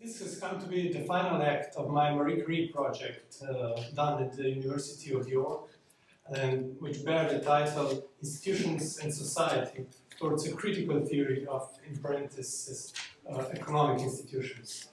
This has come to be the final act of my Marie Curie project done at the University of York, which bear the title Institutions and Society towards a Critical Theory of, in parentheses, Economic Institutions.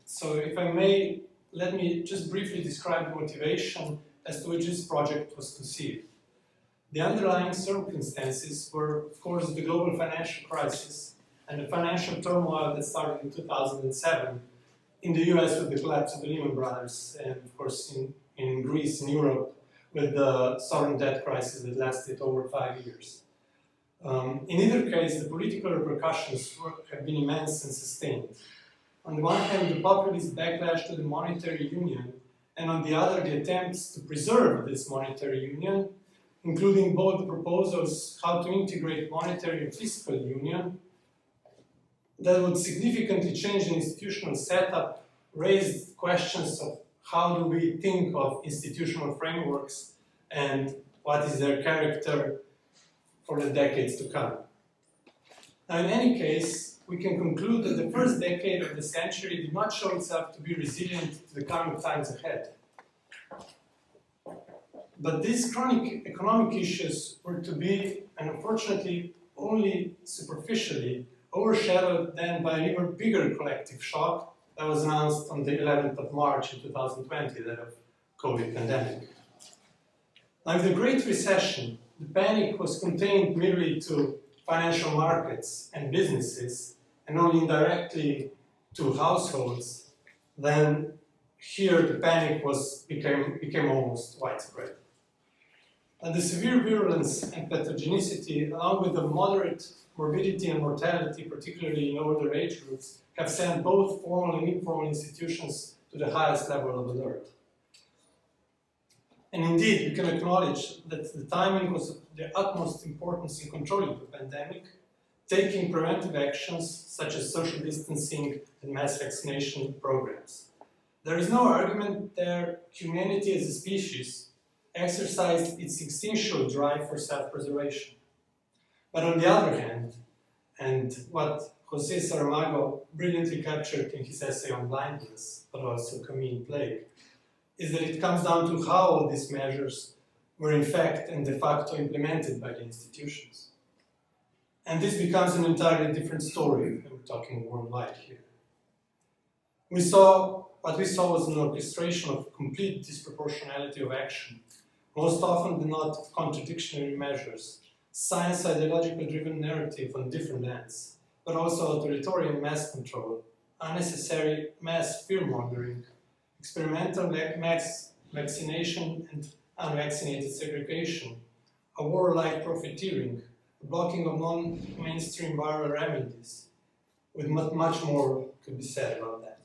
So if I may, let me just briefly describe the motivation as to which this project was conceived. The underlying circumstances were, of course, the global financial crisis and the financial turmoil that started in 2007 in the US with the collapse of the Lehman Brothers, and of course in Greece and Europe with the sovereign debt crisis that lasted over 5 years. In either case, the political repercussions have been immense and sustained. On the one hand, the populist backlash to the monetary union, and on the other, the attempts to preserve this monetary union, including both the proposals how to integrate monetary and fiscal union, that would significantly change the institutional setup, raised questions of how do we think of institutional frameworks and what is their character for the decades to come. Now, in any case, we can conclude that the first decade of the century did not show itself to be resilient to the coming times ahead. But these chronic economic issues were to be, and unfortunately only superficially, overshadowed then by an even bigger collective shock that was announced on the 11th of March in 2020, that of COVID pandemic. Now, in the Great Recession, the panic was contained merely to financial markets and businesses, and only indirectly to households, then here the panic became almost widespread. And the severe virulence and pathogenicity, along with the moderate morbidity and mortality, particularly in older age groups, have sent both formal and informal institutions to the highest level of alert. And indeed, we can acknowledge that the timing was of the utmost importance in controlling the pandemic, taking preventive actions such as social distancing and mass vaccination programs. There is no argument that humanity as a species exercised its instinctual drive for self-preservation. But on the other hand, and what José Saramago brilliantly captured in his essay on blindness, but also Camille Plague, is that it comes down to how all these measures were in fact and de facto implemented by the institutions. And this becomes an entirely different story, and we're talking worldwide here. What we saw was an orchestration of complete disproportionality of action, most often than not of contradictory measures, science ideological driven narrative on different ends, but also authoritarian mass control, unnecessary mass fear-mongering, experimental mass vaccination and unvaccinated segregation, a war-like profiteering, a blocking of non-mainstream viral remedies, with much more could be said about that.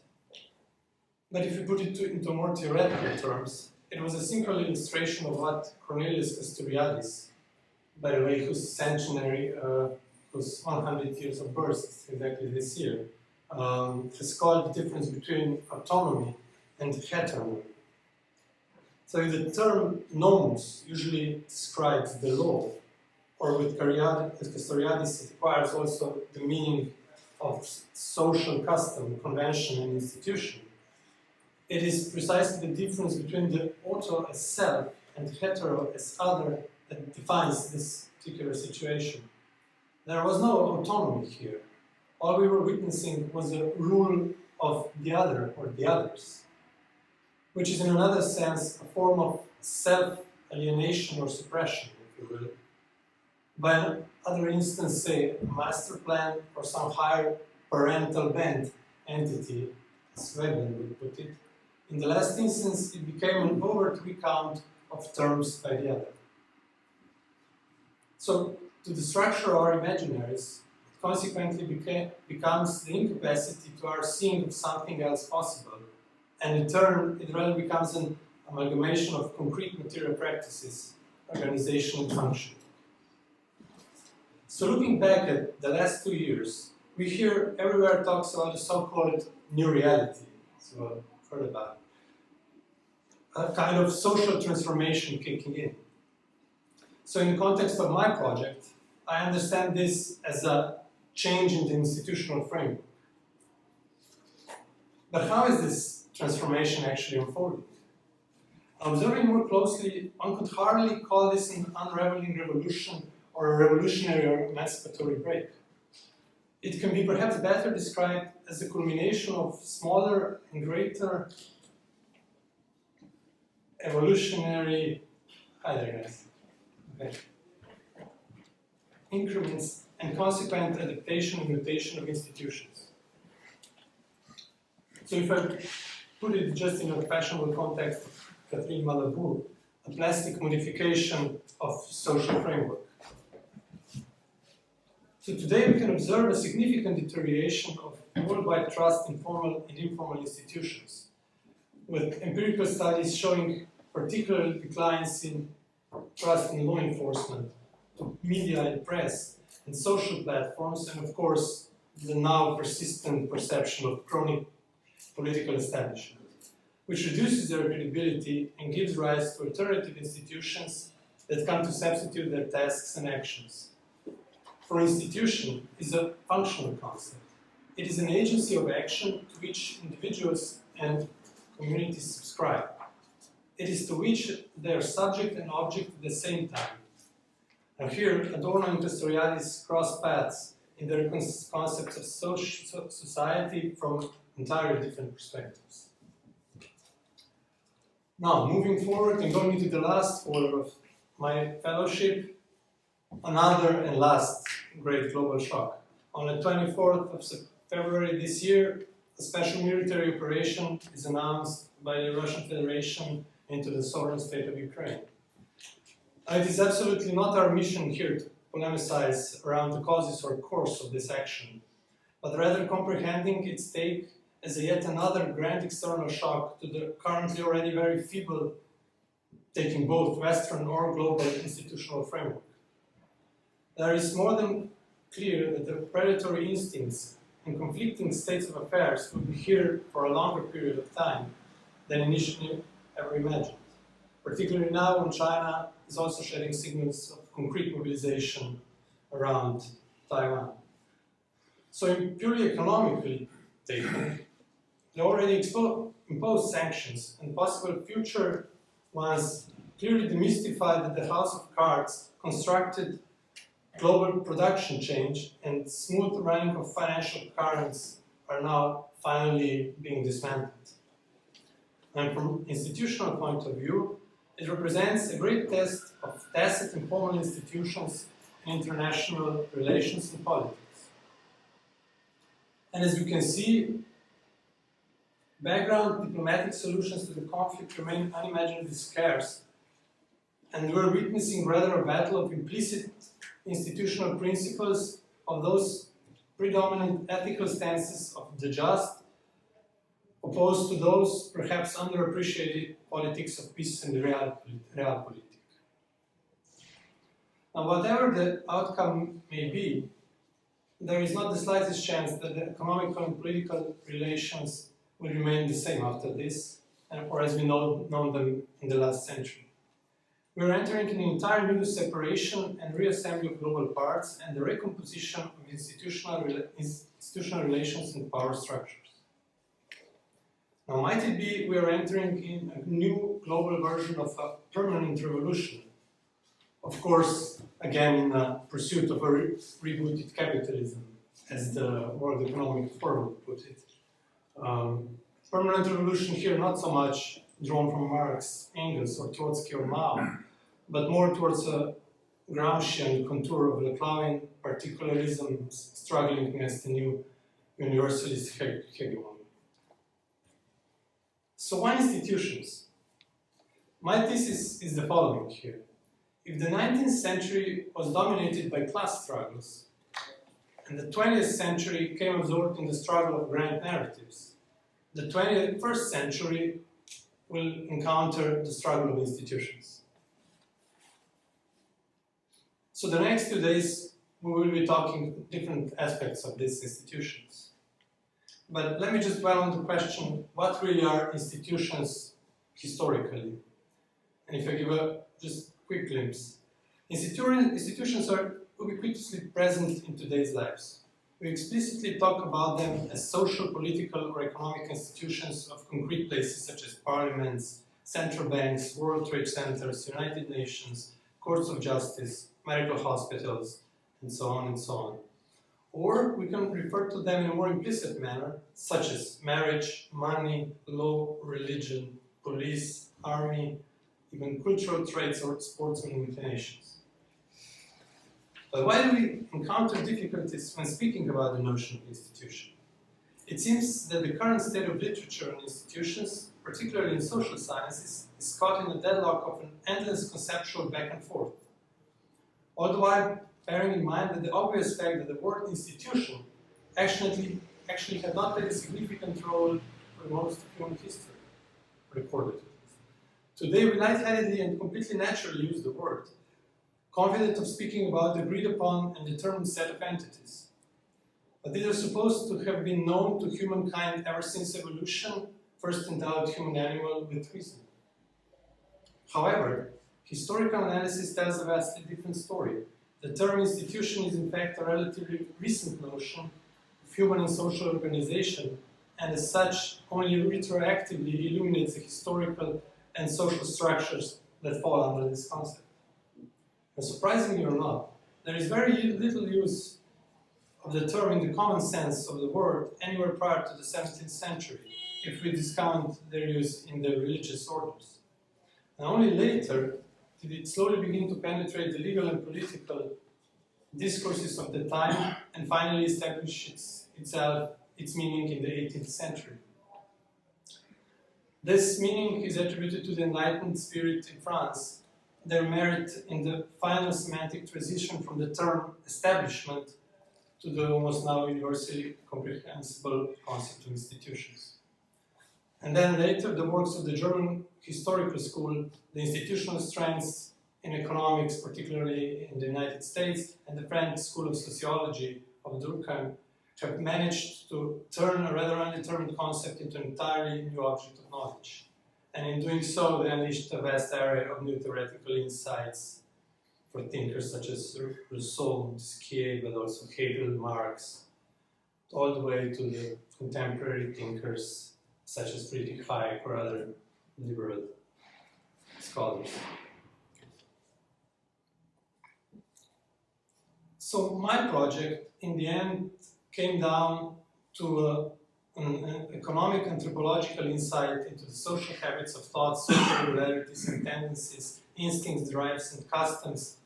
But if you put it into more theoretical terms, it was a simple illustration of what Cornelius Castoriadis, by the way, whose centenary, whose 100 years of birth exactly this year, has called the difference between autonomy and heteronomy. So the term nomos usually describes the law, or with Castoriadis it acquires also the meaning of social custom, convention, and institution. It is precisely the difference between the auto as self and hetero as other that defines this particular situation. There was no autonomy here. All we were witnessing was a rule of the other or the others, which is in another sense a form of self-alienation or suppression, if you will. By other instance, say a master plan or some higher parental bent entity, as Hegel would put it. In the last instance, it became an overt recount of terms by the other. So, to the structure of our imaginaries, it consequently becomes the incapacity to our seeing of something else possible, and in turn, it rather becomes an amalgamation of concrete material practices, organization, and function. So, looking back at the last 2 years, we hear everywhere talks about the so-called new reality. So, I've heard about a kind of social transformation kicking in. So in the context of my project, I understand this as a change in the institutional framework. But how is this transformation actually unfolding? Observing more closely, one could hardly call this an unraveling revolution or a revolutionary or emancipatory break. It can be perhaps better described as a culmination of smaller and greater evolutionary increments and consequent adaptation and mutation of institutions. So if I put it just in a fashionable context, Catherine Malabou, a plastic modification of social framework. So today we can observe a significant deterioration of worldwide trust in formal and informal institutions, with empirical studies showing particular declines in trust in law enforcement, media and press, and social platforms, and of course the now persistent perception of chronic political establishment, which reduces their credibility and gives rise to alternative institutions that come to substitute their tasks and actions. For institution is a functional concept. It is an agency of action to which individuals and communities subscribe. It is to which they are subject and object at the same time. Now here, Adorno and Castoriadis cross paths in their concepts of society from entirely different perspectives. Now, moving forward and going into the last quarter of my fellowship, another and last great global shock. On the 24th of February this year, a special military operation is announced by the Russian Federation into the sovereign state of Ukraine. It is absolutely not our mission here to polemicize around the causes or course of this action, but rather comprehending its take as yet another grand external shock to the currently already very feeble, taking both Western or global institutional framework. There is more than clear that the predatory instincts and conflicting states of affairs will be here for a longer period of time than initially ever imagined, particularly now when China is also shedding signals of concrete mobilization around Taiwan. So purely economically taken, the already imposed sanctions and possible future ones clearly demystify that the house of cards constructed global production change and smooth running of financial currents are now finally being dismantled. And from institutional point of view, it represents a great test of tacit and formal institutions in international relations and politics. And as you can see, background diplomatic solutions to the conflict remain unimaginably scarce, and we're witnessing rather a battle of implicit institutional principles of those predominant ethical stances of the just, opposed to those perhaps underappreciated politics of peace and realpolitik. Now, whatever the outcome may be, there is not the slightest chance that the economical and political relations will remain the same after this, or as we know them in the last century. We are entering an entire new separation and reassembly of global parts and the recomposition of institutional relations and power structures. Now, might it be we are entering in a new global version of a permanent revolution? Of course, again, in a pursuit of a rebooted capitalism, as the World Economic Forum would put it. Permanent revolution here, not so much drawn from Marx, Engels, or Trotsky or Mao, but more towards a Gramscian contour of Laclavian particularism struggling against the new universalist hegemony. So why institutions? My thesis is the following here. If the 19th century was dominated by class struggles, and the 20th century came absorbed in the struggle of grand narratives, the 21st century will encounter the struggle of institutions. So the next 2 days, we will be talking different aspects of these institutions. But let me just dwell on the question, what really are institutions historically? And if I give a just quick glimpse, institutions are ubiquitously present in today's lives. we explicitly talk about them as social, political, or economic institutions of concrete places such as parliaments, central banks, World Trade Centers, United Nations, courts of justice, medical hospitals, and so on and so on. Or we can refer to them in a more implicit manner, such as marriage, money, law, religion, police, army, even cultural traits or sportsman inclinations. But why do we encounter difficulties when speaking about the notion of institution? It seems that the current state of literature and institutions, particularly in social sciences, is caught in a deadlock of an endless conceptual back and forth. All the while bearing in mind that the obvious fact that the word institution actually had not played a significant role for most of human history, recorded. Today we lightheadedly and completely naturally use the word, confident of speaking about the agreed upon and determined set of entities. But these are supposed to have been known to humankind ever since evolution first endowed human animal with reason. However, historical analysis tells a vastly different story. The term institution is in fact a relatively recent notion of human and social organization, and as such only retroactively illuminates the historical and social structures that fall under this concept. And surprisingly or not, there is very little use of the term in the common sense of the word anywhere prior to the 17th century, if we discount their use in the religious orders. And only later did it slowly begin to penetrate the legal and political discourses of the time and finally establish its meaning in the 18th century. This meaning is attributed to the Enlightened spirit in France, their merit in the final semantic transition from the term establishment to the almost now universally comprehensible concept of institutions. And then later, the works of the German historical school, the institutional strengths in economics, particularly in the United States, and the French School of Sociology of Durkheim, have managed to turn a rather undetermined concept into an entirely new object of knowledge. And in doing so, they unleashed a vast array of new theoretical insights for thinkers such as Rousseau, Montesquieu, but also Hegel, Marx, all the way to the contemporary thinkers such as Friedrich Hayek or other liberal scholars. So my project, in the end, came down to an economic anthropological insight into the social habits of thought, social regularities and tendencies, instincts, drives, and customs,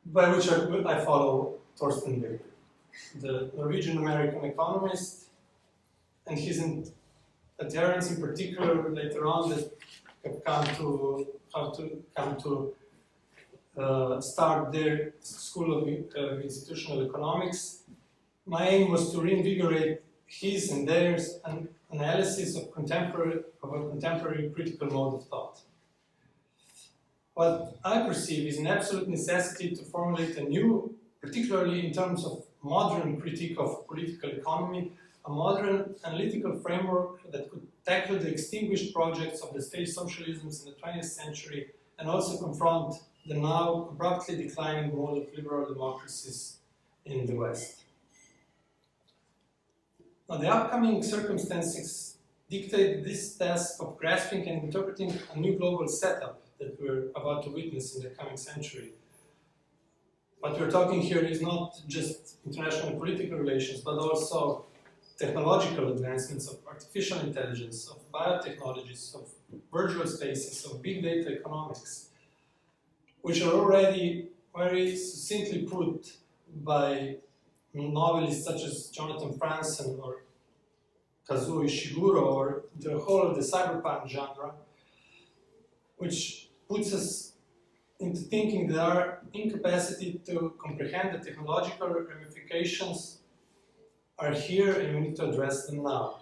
by which I follow Thorsten Weber, the Norwegian-American economist, and his adherents in particular later on that have come to start their School of Institutional Economics. My aim was to reinvigorate his and theirs an analysis of a contemporary critical mode of thought. What I perceive is an absolute necessity to formulate a new, particularly in terms of modern critique of political economy, a modern analytical framework that could tackle the extinguished projects of the state socialisms in the 20th century and also confront the now abruptly declining mode of liberal democracies in the West. Now, the upcoming circumstances dictate this task of grasping and interpreting a new global setup that we're about to witness in the coming century. What we're talking here is not just international political relations, but also technological advancements of artificial intelligence, of biotechnologies, of virtual spaces, of big data economics, which are already very succinctly put by novelists such as Jonathan Franzen or Kazuo Ishiguro, or the whole of the cyberpunk genre, which puts us into thinking that our incapacity to comprehend the technological ramifications are here and we need to address them now.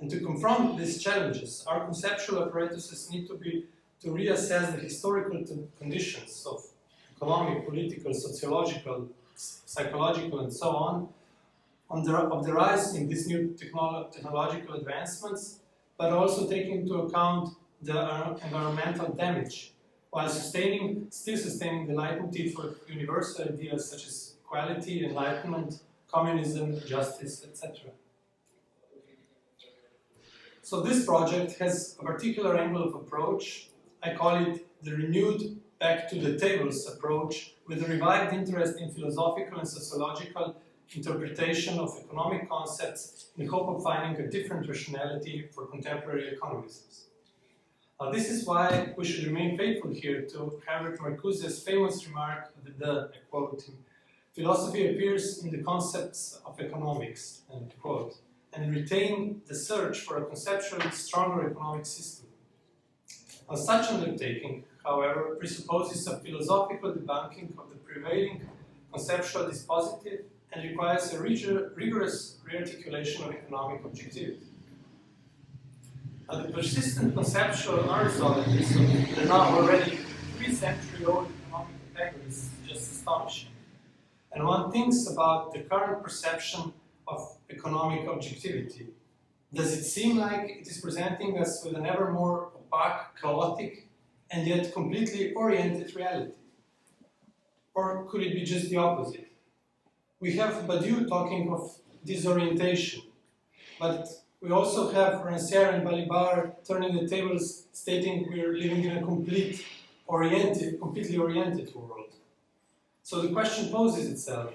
And to confront these challenges, our conceptual apparatuses need to reassess the historical conditions of economic, political, sociological, psychological, and so on, of the rise in these new technological advancements, but also taking into account the environmental damage, while still sustaining the leitmotif for universal ideas such as equality, enlightenment, communism, justice, etc. So this project has a particular angle of approach. I call it the renewed back to the tables approach, with a revived interest in philosophical and sociological interpretation of economic concepts in the hope of finding a different rationality for contemporary economisms. This is why we should remain faithful here to Herbert Marcuse's famous remark that, I quote him, philosophy appears in the concepts of economics, end quote, and retain the search for a conceptually stronger economic system. Such undertaking, however, presupposes a philosophical debunking of the prevailing conceptual dispositive and requires a rigorous rearticulation of economic objectivity. The persistent conceptual unresolvedness of the now already 3-century-old economic categories is just astonishing. And one thinks about the current perception of economic objectivity. Does it seem like it is presenting us with an ever more opaque, chaotic, and yet completely oriented reality? Or could it be just the opposite? We have Badiou talking of disorientation, but we also have Rancière and Balibar turning the tables, stating we're living in a completely oriented world. So the question poses itself,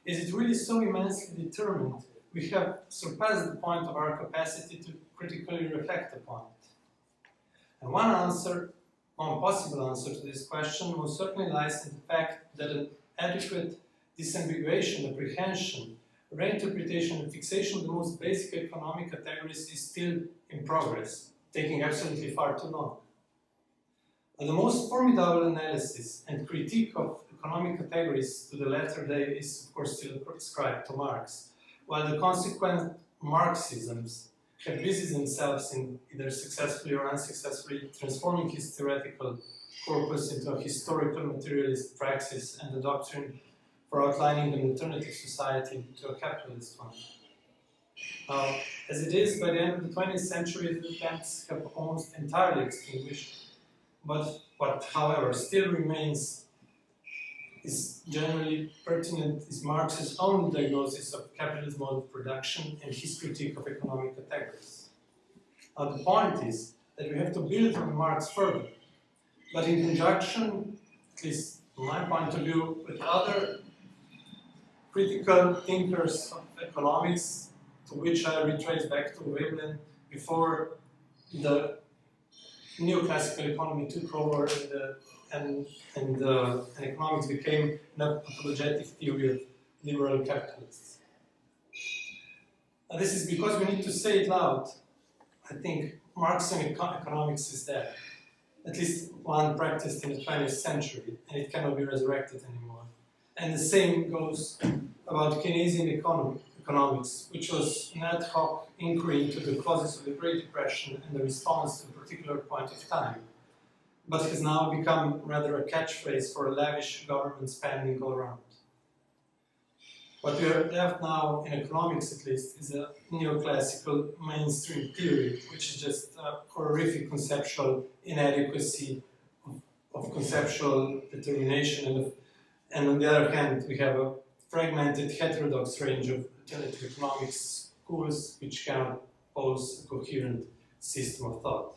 is it really so immensely determined we have surpassed the point of our capacity to critically reflect upon it? And one possible answer to this question most certainly lies in the fact that an adequate disambiguation, apprehension, reinterpretation and fixation of the most basic economic categories is still in progress, taking absolutely far too long. And the most formidable analysis and critique of economic categories to the latter day is, of course, still ascribed to Marx, while the consequent Marxisms have busied themselves in either successfully or unsuccessfully transforming his theoretical corpus into a historical materialist praxis and a doctrine for outlining an alternative society to a capitalist one. As it is, by the end of the 20th century, the attempts have almost entirely extinguished. But what, however, still remains is generally pertinent is Marx's own diagnosis of capitalist mode of production and his critique of economic categories. The point is that we have to build on Marx further, but in conjunction, at least from my point of view, with other critical thinkers of economics, to which I retrace back to Veblen before the neoclassical economy took over and economics became an apologetic theory of liberal capitalists. This is because we need to say it loud. I think Marxian economics is dead, at least one practiced in the 20th century, and it cannot be resurrected anymore. And the same goes about Keynesian economics, which was an ad hoc inquiry into the causes of the Great Depression and the response to a particular point of time, but has now become rather a catchphrase for a lavish government spending all around. What we are left now, in economics at least, is a neoclassical mainstream theory, which is just a horrific conceptual inadequacy of conceptual determination, and on the other hand, we have a fragmented heterodox range of alternative economics schools which cannot pose a coherent system of thought.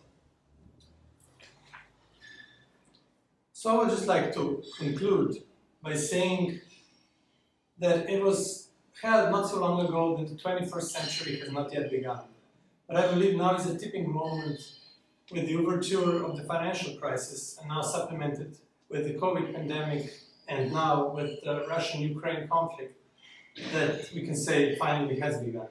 So I would just like to conclude by saying that it was held not so long ago that the 21st century has not yet begun. But I believe now is a tipping moment with the overture of the financial crisis, and now supplemented with the COVID pandemic, and now with the Russian-Ukraine conflict, that we can say finally has begun.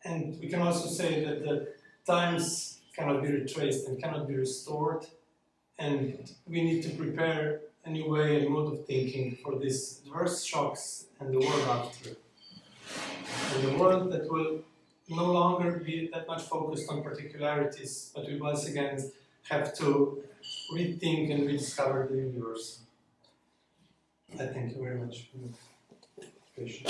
And we can also say that the times cannot be retraced and cannot be restored, and we need to prepare a new way and mode of thinking for these diverse shocks and the world after. And the world that will no longer be that much focused on particularities, but we once again have to rethink and rediscover the universe. I thank you very much for your patience.